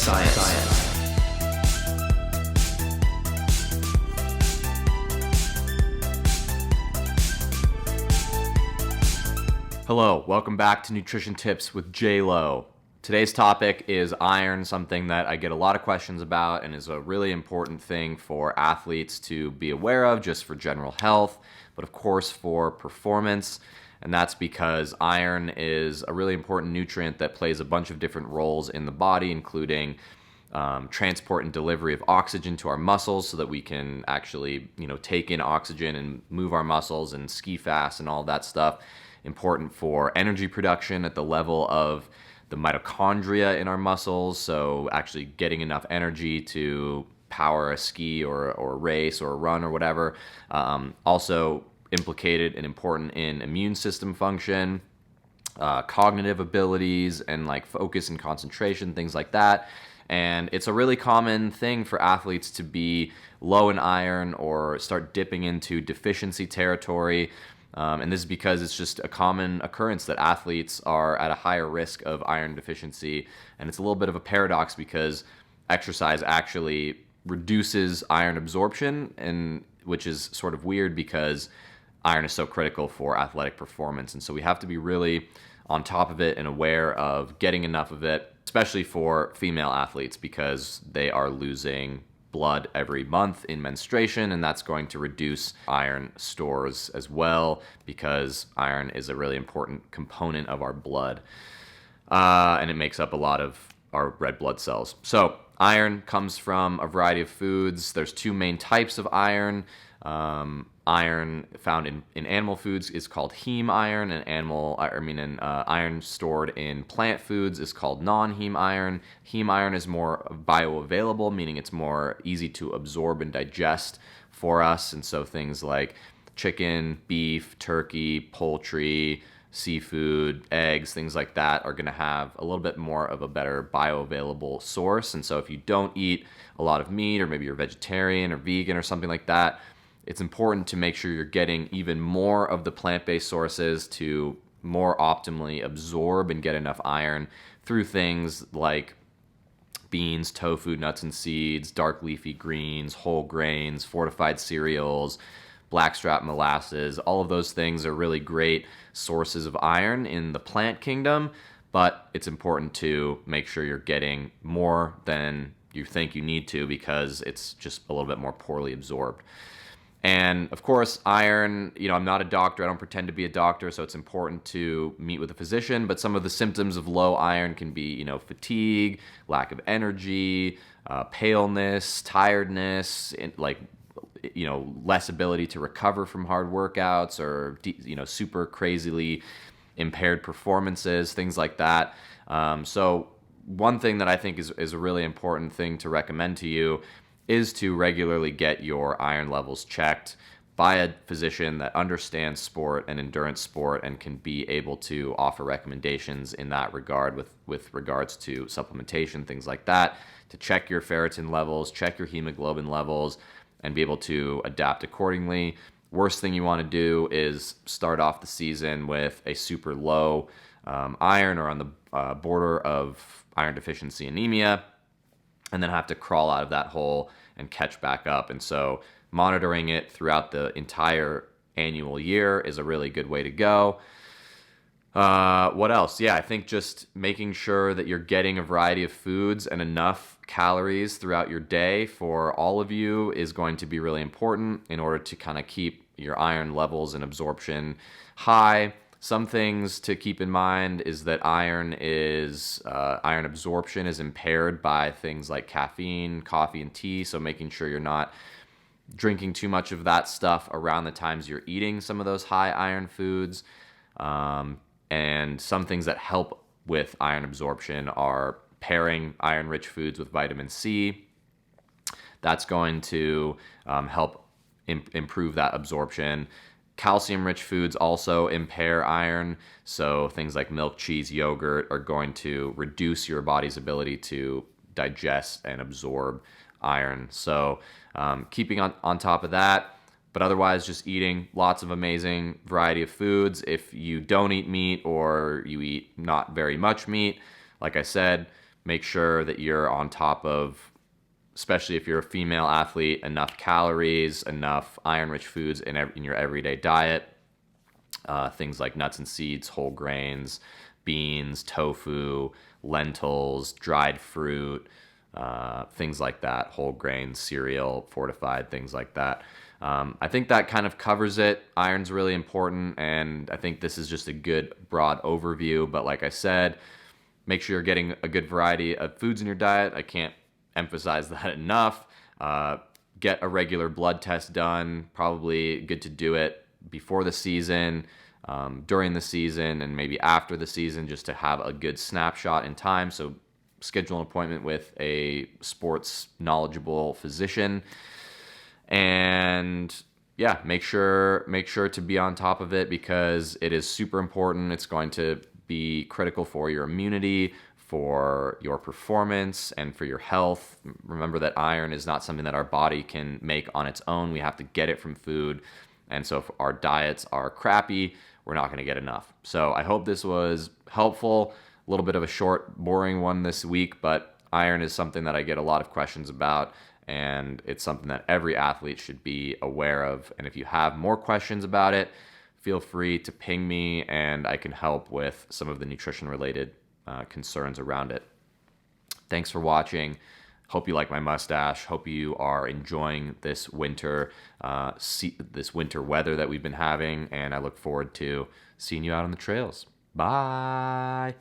Science. Hello, welcome back to Nutrition Tips with J-Lo. Today's topic is iron, something that I get a lot of questions about and is a really important thing for athletes to be aware of, just for general health, but of course for performance. And that's because iron is a really important nutrient that plays a bunch of different roles in the body, including transport and delivery of oxygen to our muscles so that we can actually, take in oxygen and move our muscles and ski fast and all that stuff. Important for energy production at the level of the mitochondria in our muscles, so actually getting enough energy to power a ski or a race or a run or whatever. Also implicated and important in immune system function, cognitive abilities, and like focus and concentration, things like that. And it's a really common thing for athletes to be low in iron or start dipping into deficiency territory. And this is because it's just a common occurrence that athletes are at a higher risk of iron deficiency. And it's a little bit of a paradox because exercise actually reduces iron absorption, and which is sort of weird because iron is so critical for athletic performance. And so we have to be really on top of it and aware of getting enough of it, especially for female athletes because they are losing blood every month in menstruation, and that's going to reduce iron stores as well because iron is a really important component of our blood, and it makes up a lot of our red blood cells. So iron comes from a variety of foods. There's two main types of iron. Iron found in animal foods is called heme iron, and iron stored in plant foods is called non-heme iron. Heme iron is more bioavailable, meaning it's more easy to absorb and digest for us, and so things like chicken, beef, turkey, poultry, seafood, eggs, things like that are going to have a little bit more of a better bioavailable source. And so if you don't eat a lot of meat, or maybe you're vegetarian or vegan or something like that, it's important to make sure you're getting even more of the plant-based sources to more optimally absorb and get enough iron through things like beans, tofu, nuts and seeds, dark leafy greens, whole grains, fortified cereals, blackstrap molasses. All of those things are really great sources of iron in the plant kingdom, but it's important to make sure you're getting more than you think you need to because it's just a little bit more poorly absorbed. And of course, iron, I'm not a doctor. I don't pretend to be a doctor, so it's important to meet with a physician. But some of the symptoms of low iron can be, fatigue, lack of energy, paleness, tiredness, less ability to recover from hard workouts, or, super crazily impaired performances, things like that. So one thing that I think is a really important thing to recommend to you is to regularly get your iron levels checked by a physician that understands sport and endurance sport and can be able to offer recommendations in that regard with regards to supplementation, things like that, to check your ferritin levels, check your hemoglobin levels, and be able to adapt accordingly. Worst thing you want to do is start off the season with a super low iron or on the border of iron deficiency anemia, and then have to crawl out of that hole and catch back up. And so monitoring it throughout the entire annual year is a really good way to go. What else? Yeah, I think just making sure that you're getting a variety of foods and enough calories throughout your day for all of you is going to be really important in order to kind of keep your iron levels and absorption high. Some things to keep in mind is that iron absorption is impaired by things like caffeine, coffee, and tea. So making sure you're not drinking too much of that stuff around the times you're eating some of those high iron foods. And some things that help with iron absorption are pairing iron-rich foods with vitamin C. That's going to help improve that absorption. Calcium-rich foods also impair iron, so things like milk, cheese, yogurt are going to reduce your body's ability to digest and absorb iron. So keeping on top of that, but otherwise just eating lots of amazing variety of foods. If you don't eat meat or you eat not very much meat, like I said, Make sure that you're on top of, especially if you're a female athlete, enough calories, enough iron-rich foods in your everyday diet. Things like nuts and seeds, whole grains, beans, tofu, lentils, dried fruit, things like that, whole grains, cereal, fortified, things like that. I think that kind of covers it. Iron's really important, and I think this is just a good broad overview. But like I said, make sure you're getting a good variety of foods in your diet. I can't emphasize that enough. Get a regular blood test done. Probably good to do it before the season, during the season, and maybe after the season, just to have a good snapshot in time. So schedule an appointment with a sports knowledgeable physician, and yeah, make sure to be on top of it, because it is super important. It's going to be critical for your immunity, for your performance, and for your health. Remember that iron is not something that our body can make on its own. We have to get it from food. And so if our diets are crappy, we're not going to get enough. So I hope this was helpful. A little bit of a short, boring one this week, but iron is something that I get a lot of questions about, and it's something that every athlete should be aware of. And if you have more questions about it, feel free to ping me, and I can help with some of the nutrition-related concerns around it. Thanks for watching. Hope you like my mustache. Hope you are enjoying this winter, this winter weather that we've been having, and I look forward to seeing you out on the trails. Bye.